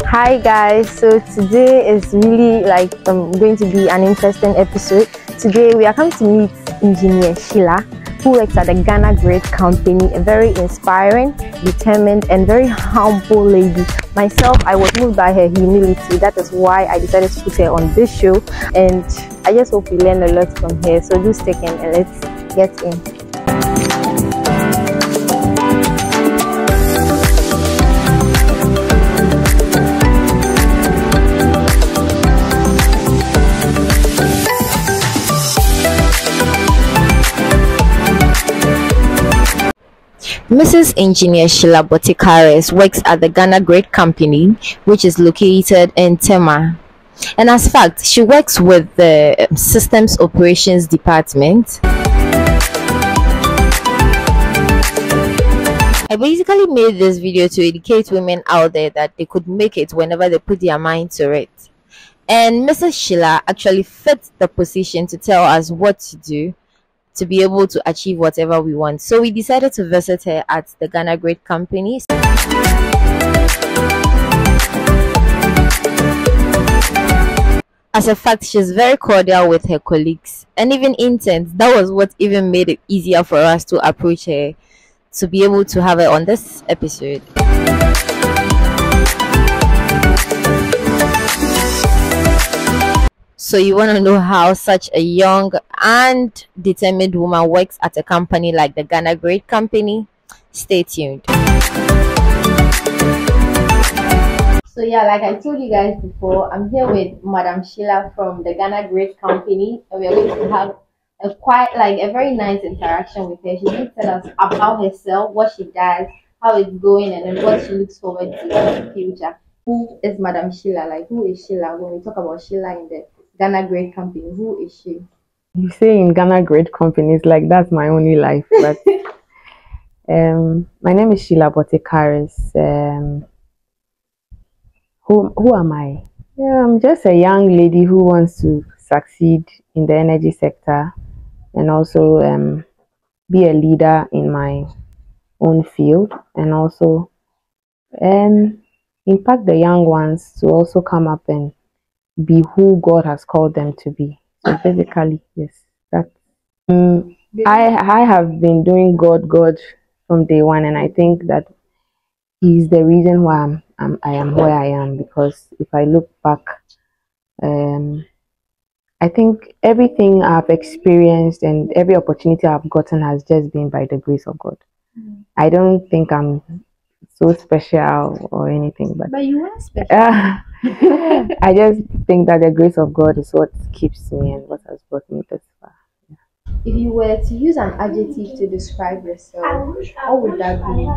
Hi guys, so today is really going to be an interesting episode. Today we are coming to meet Engineer Sheila, who works at the Ghana Great Company, a very inspiring, determined and very humble lady. Myself, I was moved by her humility. That is why I decided to put her on this show, and I just hope we learn a lot from her. So do stick in and let's get in. Mrs. Engineer Sheila Botikaris works at the Ghana Great Company, which is located in Tema. And as fact, she works with the Systems Operations Department. I basically made this video to educate women out there that they could make it whenever they put their mind to it. And Mrs. Sheila actually fits the position to tell us what to do to be able to achieve whatever we want. So we decided to visit her at the Ghana Great Company. As a fact, she's very cordial with her colleagues and even intense. That was what even made it easier for us to approach her, to be able to have her on this episode. So you want to know how such a young and determined woman works at a company like the Ghana Great Company? Stay tuned. So yeah, like I told you guys before, I'm here with Madam Sheila from the Ghana Great Company, and we're going to have a very nice interaction with her. She's going to tell us about herself, what she does, how it's going, and then what she looks forward to in the future. Who is Madam Sheila? Like, who is Sheila? When we talk about Sheila in the Ghana Great Company, who is she? You say in Ghana Great Companies, like that's my only life. But my name is Sheila Botikaris. Who am I? Yeah, I'm just a young lady who wants to succeed in the energy sector and also be a leader in my own field, and also impact the young ones to also come up and be who God has called them to be. So basically, yes, that I have been doing God from day one, and I think that He's the reason why I am where I am. Because if I look back, I think everything I've experienced and every opportunity I've gotten has just been by the grace of God. I don't think I'm so special or anything, but you are special. I just think that the grace of God is what keeps me and what has brought me this far. If you were to use an adjective to describe yourself, what would that be?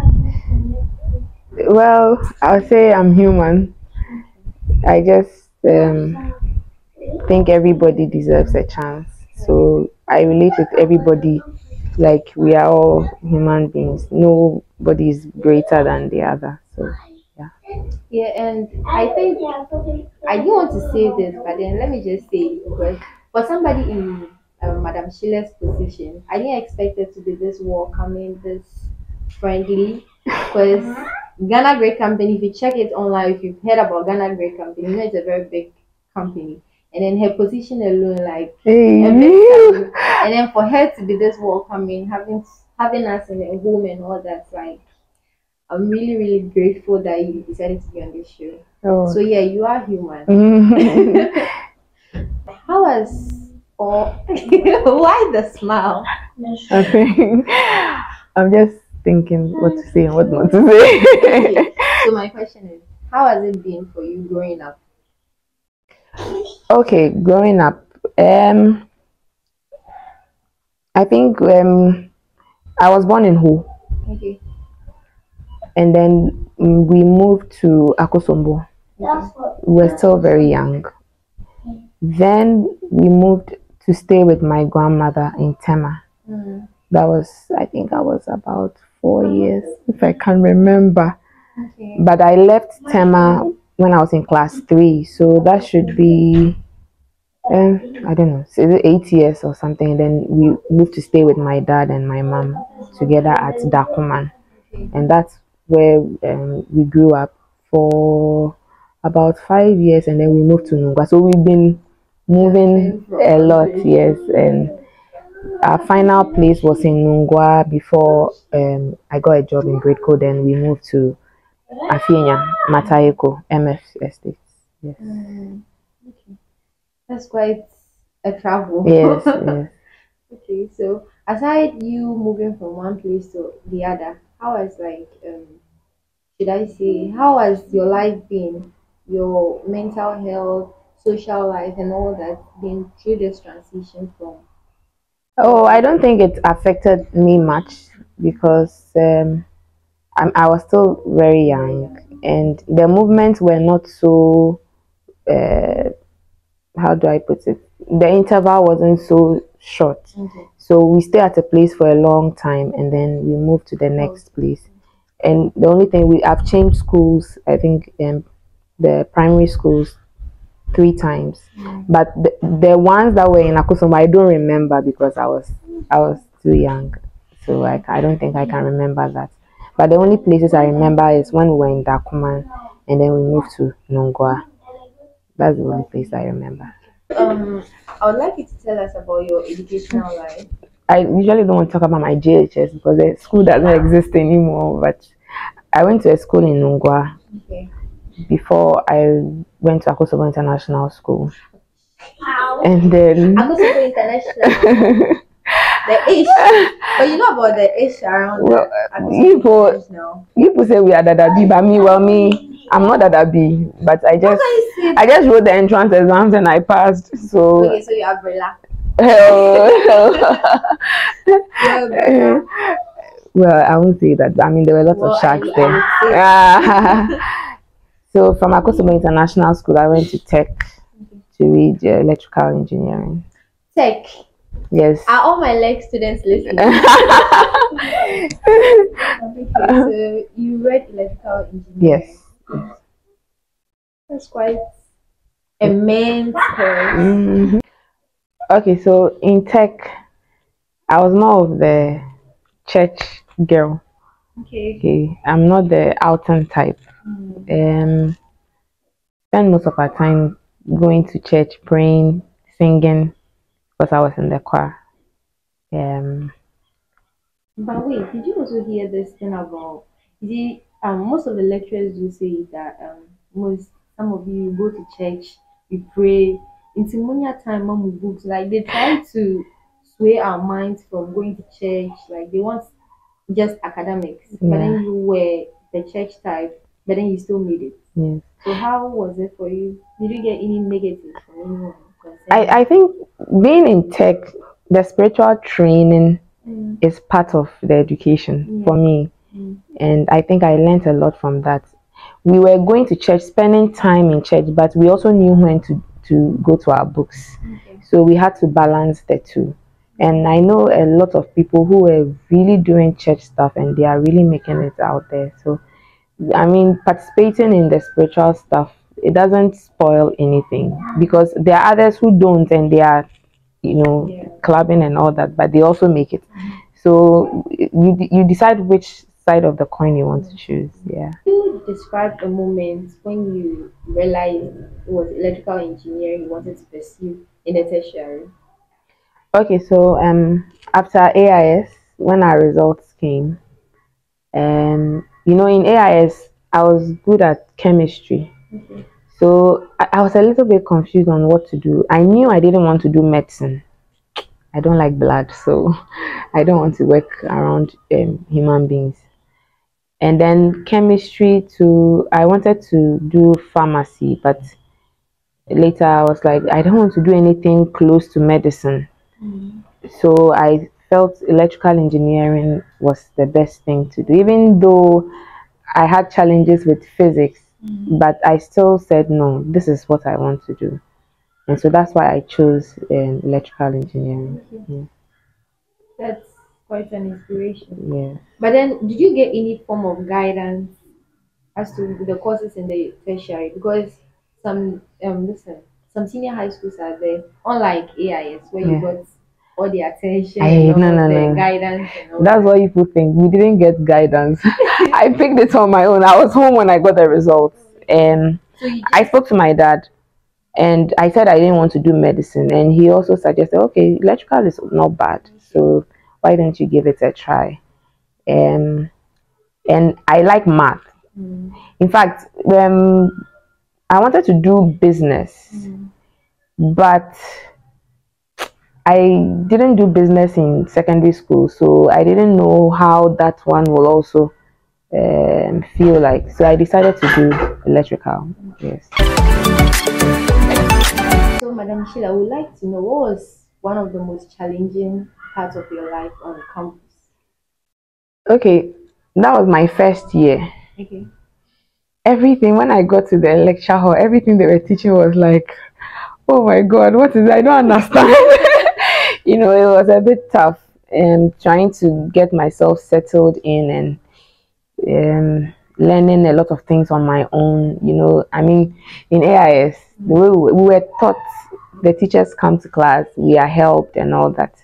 Well, I'll say I'm human. I just think everybody deserves a chance. So I relate with everybody like we are all human beings. Nobody is greater than the other. So yeah, and I think I didn't want to say this, but then let me just say it, because for somebody in Madam Sheila's position, I didn't expect it to be this welcoming, this friendly, because Ghana Great Company, if you check it online, if you've heard about Ghana Great Company, you know it's a very big company. And then her position alone, like a big and then for her to be this welcoming, having us in a home and all that, like I'm really, really grateful that you decided to be on this show. Oh. So yeah, you are human. How was why the smile? I think I'm just thinking what to say and what not to say. Okay. So my question is, how has it been for you growing up? Okay, growing up, I think I was born in Ho. Okay. And then we moved to Akosombo. Okay. We were still very young. Then we moved to stay with my grandmother in Tema. That was, I think I was about 4 years, if I can remember. Okay. But I left Tema when I was in class 3, so that should be I don't know, 8 years or something. And then we moved to stay with my dad and my mom together at Dakuman, and that's where we grew up for about 5 years, and then we moved to Nungwa. So we've been moving a lot, yes. And our final place was in Nungwa before I got a job in Great Code. Then we moved to Afienya, Matayeko, MF Estates. Yes. Okay. That's quite a travel. Yes, yes. Okay, so aside you moving from one place to the other, how has should I say, how has your life been? Your mental health, social life, and all that been through this transition from? Oh, I don't think it affected me much because I was still very young, and the movements were not so. How do I put it? The interval wasn't so short, so we stay at a place for a long time, and then we move to the next place. And the only thing I've changed schools. I think the primary schools 3 times, but the ones that were in Akosombo I don't remember because I was too young, so I don't think I can remember that. But the only places I remember is when we were in Dakuman, and then we moved to Nungwa. That's the only place I remember. I would like you to tell us about your educational life. I usually don't want to talk about my JHS because the school doesn't exist anymore. But I went to a school in Nungwa. Okay. Before I went to Akosombo International School. And then Akosombo International. The ish. But you know about the ish around people say we are Dadabi, but I'm not Dadabi. But I just wrote the entrance exams and I passed. So okay, so you are Brilla. Well, I won't say that. I mean, there were lots of sharks there. So from Akosombo International School, I went to Tech to read electrical engineering. Tech? Yes. Are all my leg students listening? Okay, so you read electrical engineering? Yes. That's quite immense course. Okay, so in Tech, I was more of the church girl. Okay. I'm not the outing type. Spend most of our time going to church, praying, singing, because I was in the choir. But wait, did you also hear this thing about? Most of the lecturers do say that some of you go to church, you pray. In Timonia time, mom books like they try to sway our minds from going to church. Like they want just academics, but then you were the church type, but then you still made it. Yes. So how was it for you? Did you get any negatives from anyone? I think being in Tech, the spiritual training is part of the education for me. And I think I learned a lot from that. We were going to church, spending time in church, but we also knew when to go to our books. So we had to balance the two. And I know a lot of people who are really doing church stuff and they are really making it out there. So, I mean, participating in the spiritual stuff, it doesn't spoil anything because there are others who don't and they are, clubbing and all that, but they also make it. So you decide which side of the coin you want to choose. Yeah. You described a moment when you realized it was electrical engineering you wanted to pursue in the tertiary. Okay, so after AIS, when our results came, in AIS I was good at chemistry. So I was a little bit confused on what to do. I knew I didn't want to do medicine. I don't like blood, so I don't want to work around human beings. And then chemistry too, I wanted to do pharmacy, but later I was like, I don't want to do anything close to medicine. So I felt electrical engineering was the best thing to do, even though I had challenges with physics, but I still said, no, this is what I want to do. And so that's why I chose electrical engineering. That's quite an inspiration. Yeah. But then, did you get any form of guidance as to the courses in the tertiary? Because some senior high schools are there, unlike AIS, where you got all the attention, the guidance. And all that's what people think. We didn't get guidance. I picked it on my own. I was home when I got the results. I spoke to my dad, and I said I didn't want to do medicine, and he also suggested, okay, electrical is not bad, so why don't you give it a try? And I like math. In fact, I wanted to do business, but I didn't do business in secondary school, so I didn't know how that one will also feel like. So I decided to do electrical. Yes. So, Madam Sheila, I would like to know what was one of the most challenging parts of your life on campus? Okay, that was my first year. Okay. Everything, when I got to the lecture hall, everything they were teaching was like, oh my God, what is it? I don't understand. You know, it was a bit tough trying to get myself settled in and learning a lot of things on my own. You know, I mean, in AIS, the way we were taught, the teachers come to class, we are helped and all that,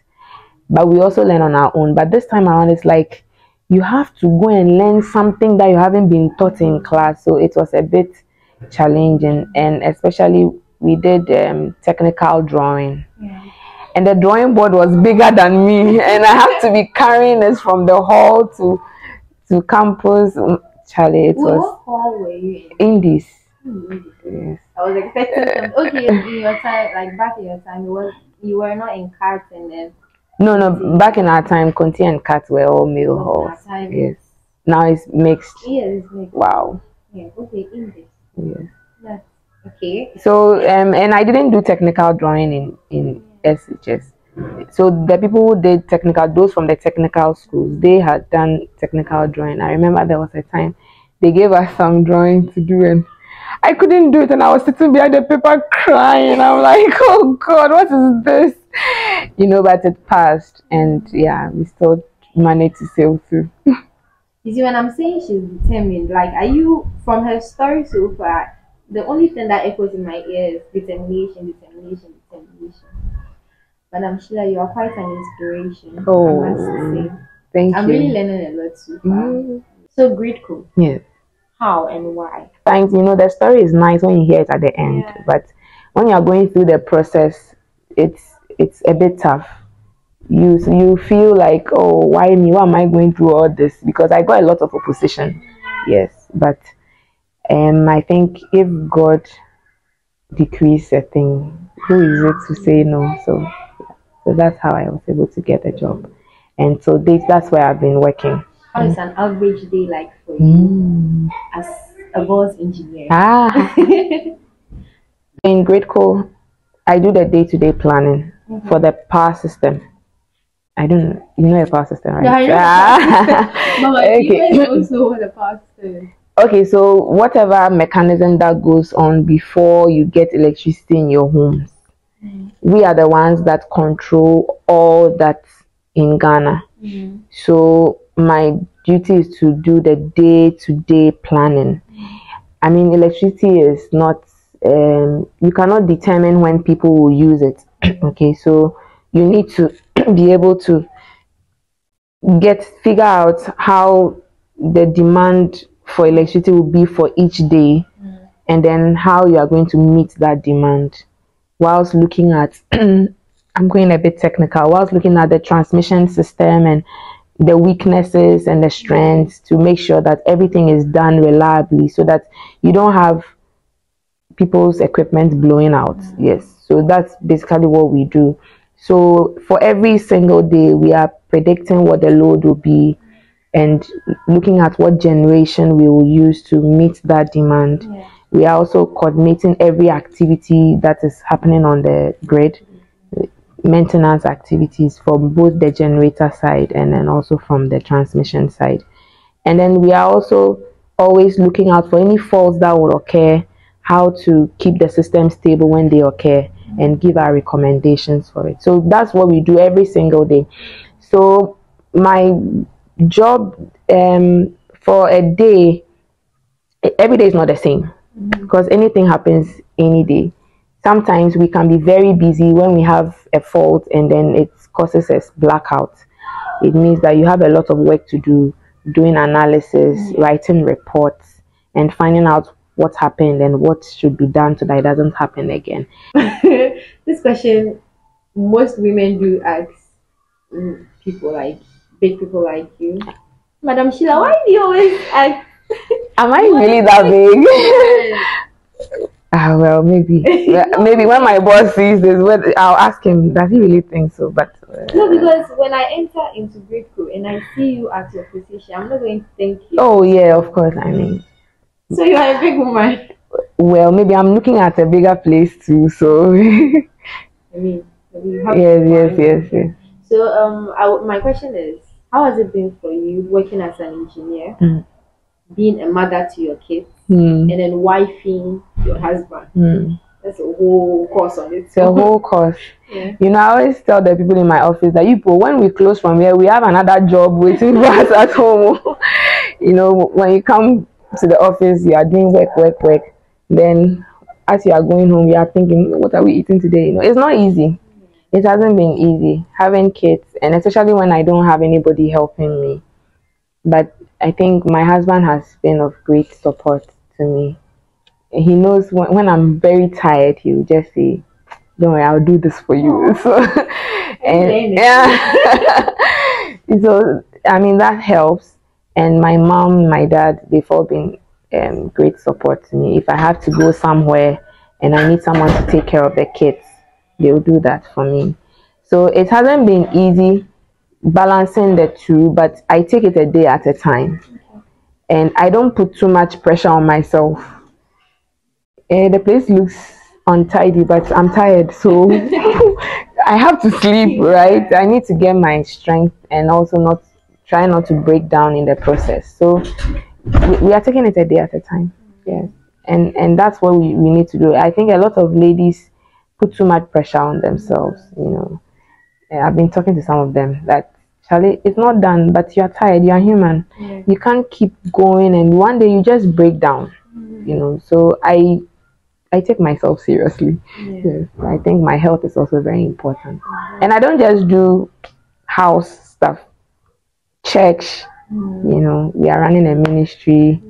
but we also learn on our own. But this time around, it's like you have to go and learn something that you haven't been taught in class. So it was a bit challenging, and especially we did technical drawing. And the drawing board was bigger than me, and I have to be carrying this from the hall to campus. Charlie, it was. What hall were you in? Indies. Yes. I was expecting some. Okay, in your time, like back in your time, you were not in CAT and then. No. Back in our time, Conti and CAT were all male halls. Yes. Now it's mixed. Yeah, it's mixed. Wow. Yeah. Okay, Indies. Yes. Yeah. Okay. So and I didn't do technical drawing in SHS. So the people who did technical, those from the technical schools, they had done technical drawing. I remember there was a time they gave us some drawing to do, and I couldn't do it, and I was sitting behind the paper crying. I'm like, oh God, what is this? You know, but it passed, and yeah, we still managed to sail through. You see, when I'm saying she's determined, like, are you, from her story so far, the only thing that echoes in my ear is determination. Madam Sheila, you are quite an inspiration. Oh, I must say. Thank you. I'm really learning a lot so far. So grateful. Yes. How and why? Thanks. You know, the story is nice when you hear it at the end, but when you are going through the process, it's a bit tough. You feel like, oh, why me? Why am I going through all this? Because I got a lot of opposition. Yes, but I think if God decrees a thing, who is it to say no? So that's how I was able to get a job, and so that's where I've been working. How is an average day like for you as a boss engineer? In GradeCo, I do the day-to-day planning for the power system. I don't, you know, a power system, right? Yeah, okay. Also what a power system. Okay, so whatever mechanism that goes on before you get electricity in your homes, we are the ones that control all that in Ghana. So my duty is to do the day-to-day planning. I mean, electricity is not, you cannot determine when people will use it. Okay, so you need to be able to figure out how the demand for electricity will be for each day, and then how you are going to meet that demand, whilst looking at I'm going a bit technical, whilst looking at the transmission system and the weaknesses and the strengths to make sure that everything is done reliably, so that you don't have people's equipment blowing out. Yes, so that's basically what we do. So for every single day, we are predicting what the load will be and looking at what generation we will use to meet that demand. We are also coordinating every activity that is happening on the grid, maintenance activities from both the generator side and then also from the transmission side. And then we are also always looking out for any faults that will occur, how to keep the system stable when they occur, and give our recommendations for it. So that's what we do every single day. So my job for a day, every day is not the same, because anything happens any day. Sometimes we can be very busy when we have a fault and then it causes us blackout. It means that you have a lot of work to do, doing analysis, writing reports, and finding out what happened and what should be done so that it doesn't happen again. This question most women do ask people like big people like you. Madam Sheila, why do you always ask? Am I really that big? Well, maybe when my boss sees this, I'll ask him, does he really think so? But no, because when I enter into Breakthrough and I see you at your position, I'm not going to think you. Oh yeah, of course. I mean, so you are a big woman. Well, maybe I'm looking at a bigger place too. So I mean, yes. So my question is, how has it been for you working as an engineer, being a mother to your kids, and then wifing your husband? That's a whole course on it. It's a whole course. Yeah. You know, I always tell the people in my office that when we close from here, we have another job waiting for us at home. You know, when you come to the office, you are doing work. Then, as you are going home, you are thinking, what are we eating today? You know, it's not easy. It hasn't been easy having kids, and especially when I don't have anybody helping me. But I think my husband has been of great support to me. He knows when I'm very tired, he'll just say, "Don't worry, I'll do this for you." So, and so I mean that helps. And my mom, my dad, they've all been great support to me. If I have to go somewhere and I need someone to take care of the kids, they'll do that for me. So it hasn't been easy balancing the two, but I take it a day at a time. And I don't put too much pressure on myself. The place looks untidy, but I'm tired, so I have to sleep, right? I need to get my strength and also try not to break down in the process. So we are taking it a day at a time. Yes. And that's what we need to do. I think a lot of ladies put too much pressure on themselves, you know. I've been talking to some of them that, Charlie, it's not done, but you're tired, you're human. Yeah. You can't keep going, and one day you just break down, you know. So I take myself seriously. Yeah. Yes. I think my health is also very important. And I don't just do house stuff, church, you know, we are running a ministry,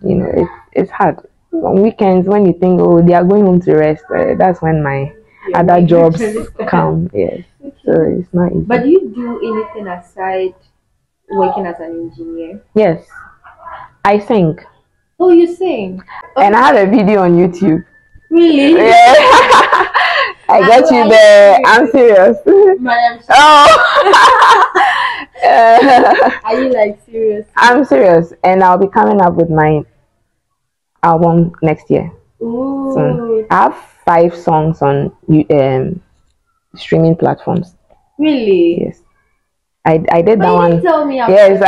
you know, it's hard. On weekends, when you think, oh, they are going home to rest, that's when my other jobs come. Yes. So it's not easy. But do you do anything aside working as an engineer? Yes, I sing. Oh, you sing? Okay. And I have a video on YouTube. Really? Yeah. I got you there. I'm serious. Are you like serious? I'm serious, and I'll be coming up with my album next year. Ooh. So I have 5 songs on streaming platforms. Really? Yes. I did that one. Tell me yes,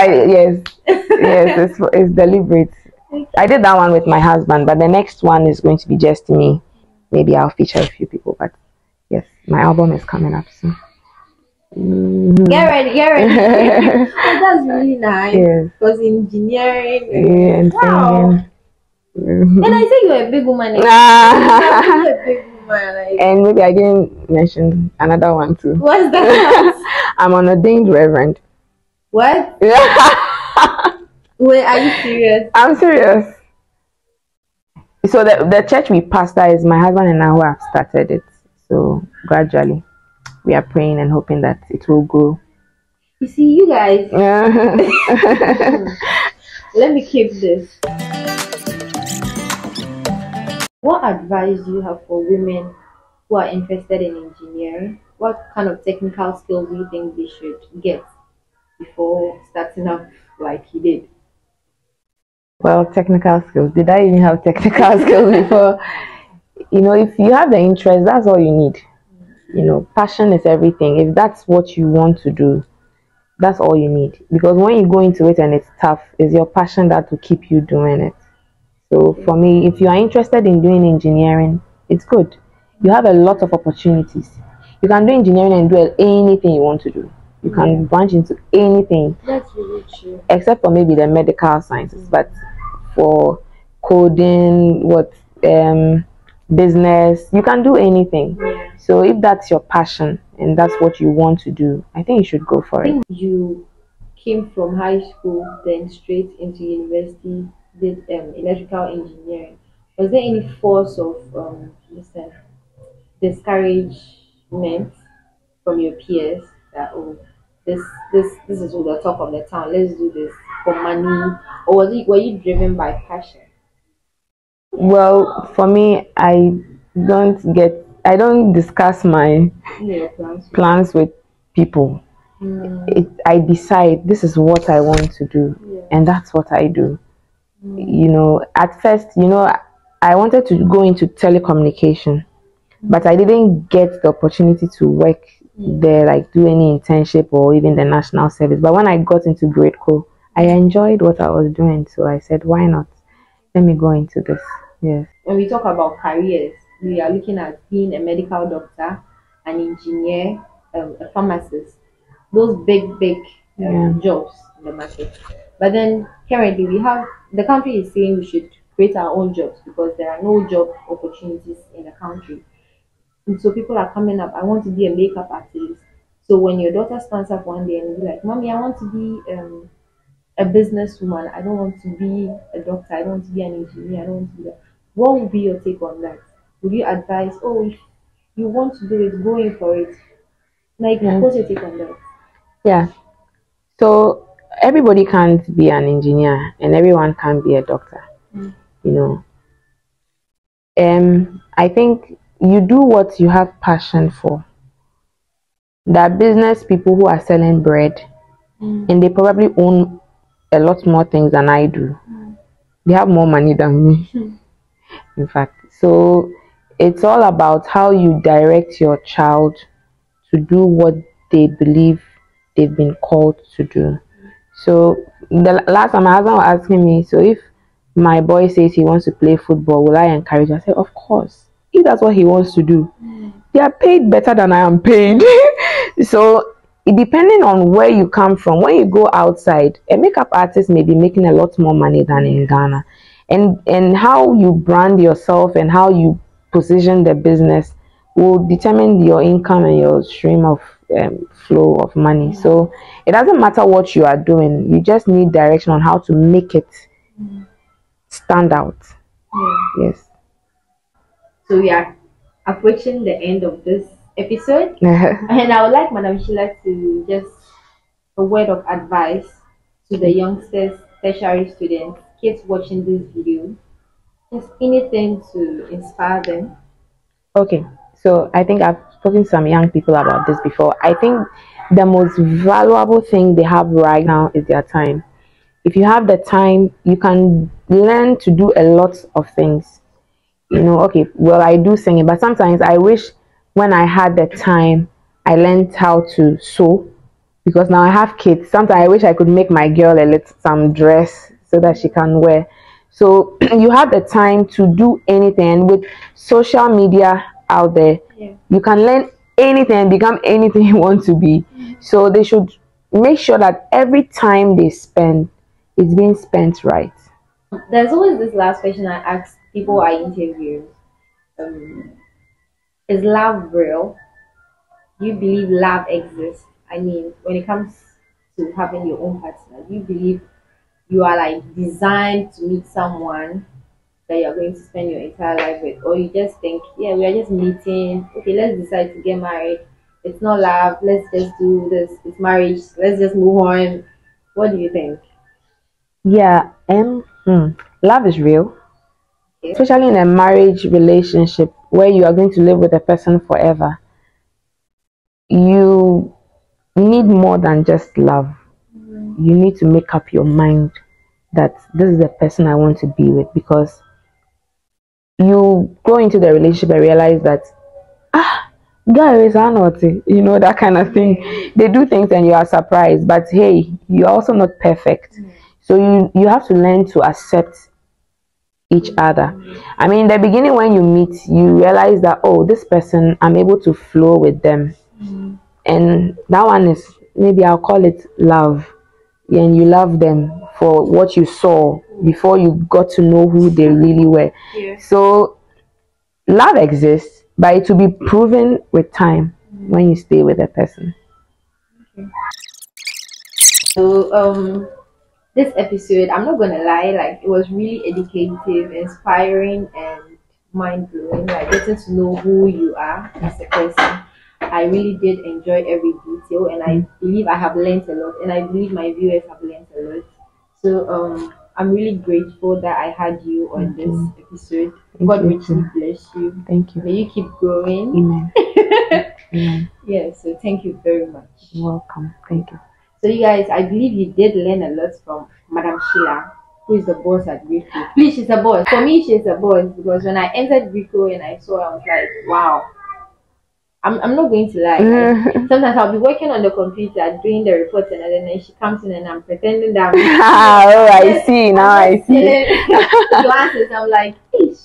it's deliberate. Okay. I did that one with my husband, but the next one is going to be just me. Maybe I'll feature a few people, but yes, my album is coming up soon. Get ready. Oh, that's really nice. Yes. Because engineering. Wow. And I say you're a big woman. You're a big woman. And maybe I didn't mention another one too. What's that? I'm an ordained reverend. What? Wait, are you serious? I'm serious. So the church we pastor is my husband and I who have started it. So gradually we are praying and hoping that it will grow. You see, you guys. Let me keep this. What advice do you have for women who are interested in engineering? What kind of technical skills do you think they should get before starting up like you did? Well, technical skills. Did I even have technical skills before? You know, if you have the interest, that's all you need. You know, passion is everything. If that's what you want to do, that's all you need. Because when you go into it and it's tough, it's your passion that will keep you doing it. So for me, if you are interested in doing engineering, it's good. You have a lot of opportunities. You can do engineering and do anything you want to do. You can branch into anything. That's really true. Except for maybe the medical sciences, but for coding, business, you can do anything. So if that's your passion and that's what you want to do, I think you should go for it. You came from high school, then straight into university, did electrical engineering. Was there any force of listen, discouragement from your peers that oh this is the talk of the town, let's do this for money, or were you driven by passion? Well, for me, I don't discuss my Your plans? plans with people. I decide this is what I want to do, Yeah. and that's what I do. At first, I wanted to go into telecommunication, but I didn't get the opportunity to work there, like do any internship or even the national service. But when I got into grade school, I enjoyed what I was doing, so I said, why not? Let me go into this. Yes. When we talk about careers, we are looking at being a medical doctor, an engineer, a pharmacist, those big jobs in the market. But then currently we have the country is saying we should create our own jobs because there are no job opportunities in the country. And so people are coming up, I want to be a makeup artist. So when your daughter stands up one day and be like, Mommy, I want to be a businesswoman. I don't want to be a doctor. I don't want to be an engineer. I don't want to be that. What would be your take on that? Would you advise, oh, if you want to do it, go in for it? Like, what's your take on that? Yeah. So everybody can't be an engineer and everyone can't be a doctor. You know. I think you do what you have passion for. There are business people who are selling bread and they probably own a lot more things than I do. They have more money than me, in fact. So it's all about how you direct your child to do what they believe they've been called to do. So the last time my husband was asking me, so if my boy says he wants to play football, will I encourage him? I said, of course. If that's what he wants to do, they are paid better than I am paid. So depending on where you come from, when you go outside, a makeup artist may be making a lot more money than in Ghana. And how you brand yourself and how you position the business will determine your income and your stream of flow of money. So it doesn't matter what you are doing, you just need direction on how to make it stand out. Yes. So we are approaching the end of this episode, and I would like Madam Sheila to just a word of advice to the youngsters, tertiary students, kids watching this video. Just anything to inspire them. Okay, so I think I've spoken to some young people about this before. I think the most valuable thing they have right now is their time. If you have the time, you can learn to do a lot of things. Okay, well, I do singing, but sometimes I wish when I had the time, I learned how to sew because now I have kids. Sometimes I wish I could make my girl some dress so that she can wear. So you have the time to do anything. With social media out there, you can learn anything and become anything you want to be. So they should make sure that every time they spend is being spent right. There's always this last question I ask people I interview. Is love real? Do you believe love exists? I mean, when it comes to having your own partner, do you believe you are like designed to meet someone that you're going to spend your entire life with, or you just think, yeah, we are just meeting, okay, let's decide to get married, it's not love, let's just do this, it's marriage, let's just move on? What do you think? Yeah, love is real, especially in a marriage relationship where you are going to live with a person forever. You need more than just love. You need to make up your mind that this is the person I want to be with, because you go into the relationship and realize that guys are naughty, that kind of thing. They do things and you are surprised, but hey, you're also not perfect. So you have to learn to accept each other. I mean, in the beginning when you meet, you realize that, oh, this person, I'm able to flow with them. And that one is, maybe I'll call it love. And you love them for what you saw before you got to know who they really were. So love exists, but it will be proven with time when you stay with a person. So this episode, I'm not gonna lie, like it was really educative, inspiring, and mind blowing. Like getting to know who you are as a person. I really did enjoy every detail, and I believe I have learned a lot, and I believe my viewers have learned a lot. So I'm really grateful that I had you on this episode. God richly bless you. Thank you. May you keep growing. Amen. Amen. Yeah, so thank you very much. You're welcome. Thank you. So you guys, I believe you did learn a lot from Madam Sheila, who is the boss at Rico. Please, she's a boss. For me, she's a boss because when I entered Rico and I saw her, I was like, wow. I'm not going to lie. Like, sometimes I'll be working on the computer doing the reports, and then she comes in and I'm pretending that oh, I see. Now I see. Glasses. I'm like, ish.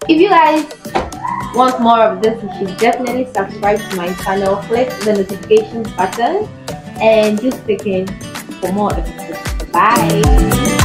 If you guys want more of this, you should definitely subscribe to my channel. Click the notifications button and just stick in for more episodes. Bye.